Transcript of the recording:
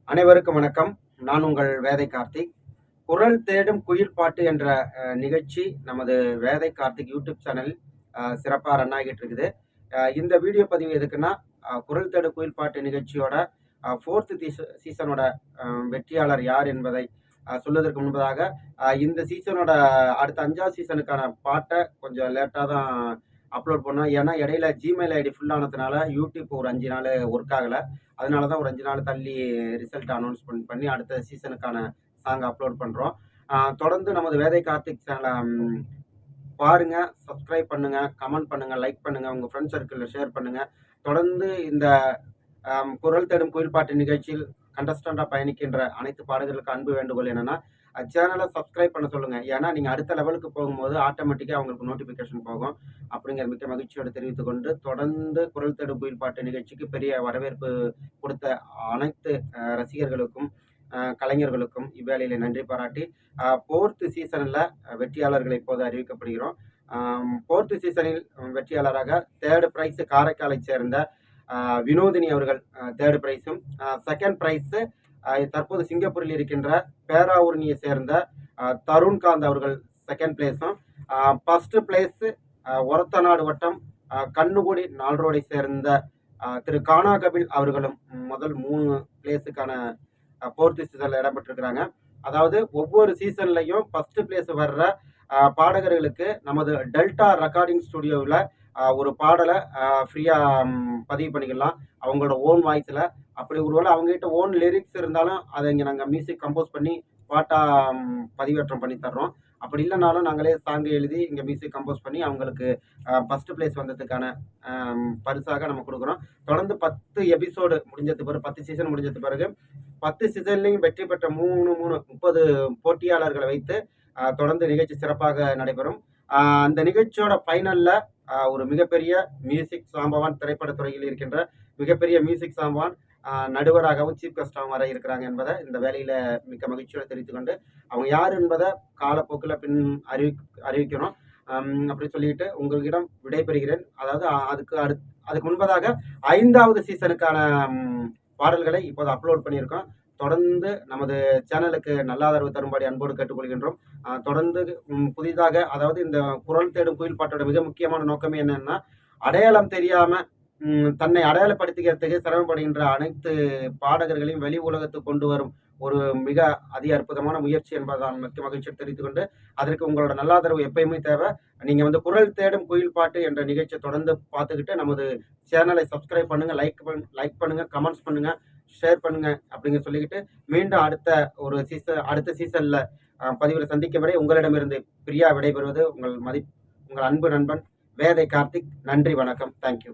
அனைவருக்கும் வணக்கம். நான் உங்கள் வேதை கார்த்திக். குரல் தேடும் குயில் பாட்டு என்ற நிகழ்ச்சி நமது வேதை கார்த்திக் யூடியூப் சேனலில் சிறப்பா ரன் ஆகிட்டு இருக்குது. இந்த வீடியோ பதிவு எதுக்குன்னா, குரல் தேடும் குயில் பாட்டு நிகழ்ச்சியோட 4த் சீசனோட வெற்றியாளர் யார் என்பதை சொல்வதற்கு முன்பதாக, இந்த சீசனோட அடுத்த 5வது சீசனுக்கான பாட்டை கொஞ்சம் லேட்டா தான் அப்லோட் பண்ணோம். ஏன்னா இடையில ஜிமெயில் ஐடி ஃபுல் ஆனதுனால யூடியூப் ஒரு 5 நாள் ஒர்க் ஆகல. அதனால தான் ஒரு 5 நாள் தள்ளி ரிசல்ட் அனௌன்ஸ்மென்ட் பண்ணி அடுத்த சீசனுக்கான சாங் அப்லோட் பண்றோம். தொடர்ந்து நமது வேதை கார்த்திக் சேனலை பாருங்க, சப்ஸ்கிரைப் பண்ணுங்க, கமெண்ட் பண்ணுங்க, லைக் பண்ணுங்க, உங்க ஃப்ரெண்ட்ஸ் சர்க்கிளில் ஷேர் பண்ணுங்க. தொடர்ந்து இந்த குரல் தேடும் குயில் பாட்டு நிகழ்ச்சியில் கண்டஸ்டண்டா பயணிக்கின்ற அனைத்து பாடகர்களுக்கு அன்பு வேண்டுகோள் என்னன்னா, சேனலை சப்ஸ்கிரைப் பண்ண சொல்லுங்க. ஏன்னா நீங்க அடுத்த லெவலுக்கு போகும்போது ஆட்டோமேட்டிக்கா அவங்களுக்கு நோட்டிபிகேஷன் போகும். அப்படிங்கிற மிக்க மகிழ்ச்சியோடு தெரிவித்துக் கொண்டு, தொடர்ந்து குரல் தேடும் குயில் பாட்டு நிகழ்ச்சிக்கு பெரிய வரவேற்பு கொடுத்த அனைத்து ரசிகர்களுக்கும், கலைஞர்களுக்கும் இவ்வேளையில நன்றி பாராட்டி, 4th சீசன்ல வெற்றியாளர்களை இப்போது அறிவிக்கப்படுகிறோம். 4th சீசனில் வெற்றியாளராக 3rd பிரைஸ் காரைக்காலை சேர்ந்த வினோதினி அவர்கள் 3rd பிரைஸும், 2nd பிரைஸ் தற்போது சிங்கப்பூரில் இருக்கின்ற பேராவூரணியை சேர்ந்த தருண்காந்த் அவர்கள் 2nd பிளேஸும், 1st பிளேஸ் ஒரத்தநாடு வட்டம் கண்ணுகுடி நால்ரோடை சேர்ந்த திரு கானா கபில் அவர்களும் முதல் 3 பிளேஸுக்கான 4th சீசன்ல இடம்பெற்றிருக்கிறாங்க. அதாவது ஒவ்வொரு சீசன்லையும் 1st பிளேஸ் வர்ற பாடகர்களுக்கு நமது டெல்டா ரெக்கார்டிங் ஸ்டுடியோவில் ஒரு பாடலை ஃப்ரீயாக பதிவு பண்ணிக்கலாம் அவங்களோட ஓன் வாய்ஸில். அப்படி ஒருவேளை அவங்ககிட்ட ஓன் லிரிக்ஸ் இருந்தாலும் அதை இங்கே நாங்கள் மியூசிக் கம்போஸ் பண்ணி பாட்டாக பதிவேற்றம் பண்ணி தர்றோம். அப்படி இல்லைனாலும் நாங்களே சாங் எழுதி இங்கே மியூசிக் கம்போஸ் பண்ணி அவங்களுக்கு 1st பிளேஸ் வந்ததுக்கான பரிசாக நம்ம கொடுக்குறோம். தொடர்ந்து 10 எபிசோடு முடிஞ்சது பிறகு, 10 சீசன் முடிஞ்சது பிறகு 10 சீசன்லையும் வெற்றி பெற்ற 30 போட்டியாளர்களை வைத்து தொடர்ந்து நிகழ்ச்சி சிறப்பாக நடைபெறும். அந்த நிகழ்ச்சியோட ஃபைனல்ல ஒரு மிகப்பெரிய மியூசிக் சாம்பவான், திரைப்படத்துறையில் இருக்கின்ற மிகப்பெரிய மியூசிக் சாம்பவான் நடுவராகவும் சீஃப் கெஸ்டாகவும் வர இருக்கிறாங்க என்பதை இந்த வேலையில மிக்க மகிழ்ச்சியோடு தெரிவித்துக் கொண்டு, அவங்க யார் என்பதை காலப்போக்கில் பின் அறிவிக்கணும். அப்படி சொல்லிட்டு உங்களிடம் விடைபெறுகிறேன். அதாவது அதுக்கு முன்பதாக 5வது சீசனுக்கான பாடல்களை இப்போது அப்லோட் பண்ணியிருக்கோம். தொடர்ந்து நமது சேனலுக்கு நல்ல ஆதரவு தரும்படி அன்போடு கேட்டுக்கொள்கின்றோம். தொடர்ந்து புதிதாக, அதாவது இந்த குரல் தேடும் குயில் பாட்டோட மிக முக்கியமான நோக்கமே என்னன்னா, அடையாளம் தெரியாம தன்னை அடையாளப்படுத்திக்கிறதுக்கு சிரமப்படுகின்ற அனைத்து பாடகர்களையும் வெளி உலகத்துக்கு கொண்டு வரும் ஒரு மிக அற்புதமான முயற்சி என்பதான் மிக்க மகிழ்ச்சியை தெரிவித்துக் கொண்டு, அதற்கு உங்களோட நல்லாதரவு எப்பயுமே தேவை. நீங்க வந்து குரல் தேடும் குயில் பாட்டு என்ற நிகழ்ச்சியை தொடர்ந்து பார்த்துக்கிட்டு நமது சேனலை சப்ஸ்கிரைப் பண்ணுங்க, லைக் பண்ணுங்க, கமெண்ட்ஸ் பண்ணுங்க, ஷேர் பண்ணுங்க அப்படிங்க சொல்லிக்கிட்டு, மீண்டும் அடுத்த சீசன்ல பதிவில் சந்திக்கும் வரை உங்களிடமிருந்து பிரியா விடைபெறுவது உங்கள் அன்பு நண்பன் வேதை கார்த்திக். நன்றி, வணக்கம். தேங்க்யூ.